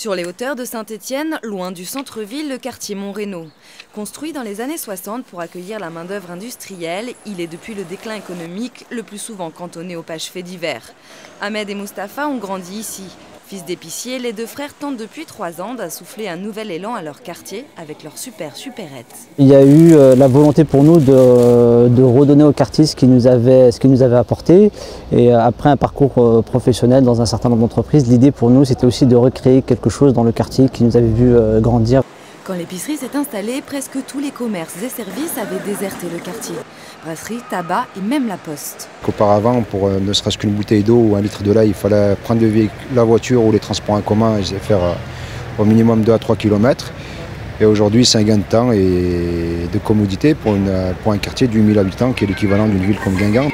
Sur les hauteurs de Saint-Étienne, loin du centre-ville, le quartier Montreno. Construit dans les années 60 pour accueillir la main-d'œuvre industrielle, il est depuis le déclin économique le plus souvent cantonné aux pages faits divers. Ahmed et Mustapha ont grandi ici. Fils d'épicier, les deux frères tentent depuis 3 ans d'insuffler un nouvel élan à leur quartier avec leur supérette. Il y a eu la volonté pour nous de redonner au quartier ce qu'il nous avait apporté. Et après un parcours professionnel dans un certain nombre d'entreprises, l'idée pour nous c'était aussi de recréer quelque chose dans le quartier qui nous avait vu grandir. Quand l'épicerie s'est installée, presque tous les commerces et services avaient déserté le quartier. Brasserie, tabac et même la poste. Qu'auparavant, pour ne serait-ce qu'une bouteille d'eau ou un litre de lait, il fallait prendre la voiture ou les transports en commun et faire au minimum 2 à 3 km. Et aujourd'hui, c'est un gain de temps et de commodité pour un quartier de 8000 habitants qui est l'équivalent d'une ville comme Guingamp.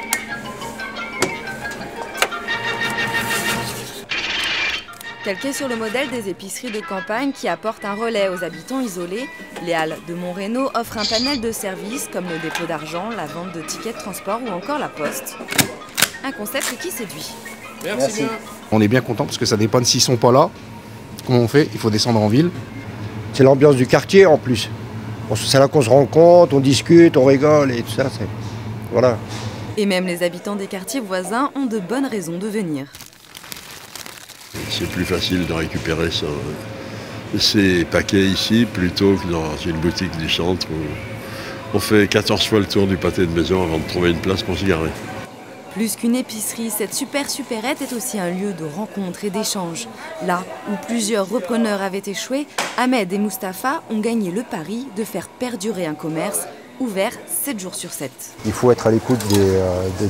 Calqué sur le modèle des épiceries de campagne qui apportent un relais aux habitants isolés, les halles de Montreno offrent un panel de services comme le dépôt d'argent, la vente de tickets de transport ou encore la poste. Un concept qui séduit. Merci bien. On est bien content parce que ça dépend s'ils ne sont pas là. Comment on fait? Il faut descendre en ville. C'est l'ambiance du quartier en plus. C'est là qu'on se rencontre, on discute, on rigole et tout ça. Voilà. Et même les habitants des quartiers voisins ont de bonnes raisons de venir. C'est plus facile de récupérer ces paquets ici plutôt que dans une boutique du centre où on fait 14 fois le tour du pâté de maison avant de trouver une place pour s'y garer. Plus qu'une épicerie, cette supérette est aussi un lieu de rencontre et d'échange. Là où plusieurs repreneurs avaient échoué, Ahmed et Mustapha ont gagné le pari de faire perdurer un commerce ouvert 7 jours sur 7. Il faut être à l'écoute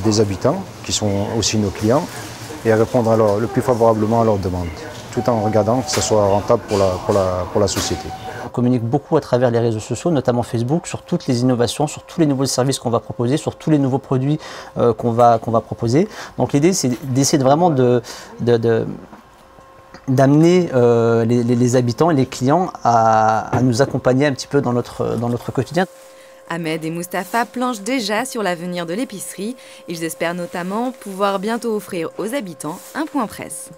des habitants, qui sont aussi nos clients, et répondre le plus favorablement à leurs demandes, tout en regardant que ce soit rentable pour la société. On communique beaucoup à travers les réseaux sociaux, notamment Facebook, sur toutes les innovations, sur tous les nouveaux services qu'on va proposer, sur tous les nouveaux produits qu'on va proposer. Donc l'idée, c'est d'essayer vraiment d'amener les habitants et les clients à nous accompagner un petit peu dans notre quotidien. Ahmed et Mustapha planchent déjà sur l'avenir de l'épicerie. Ils espèrent notamment pouvoir bientôt offrir aux habitants un point presse.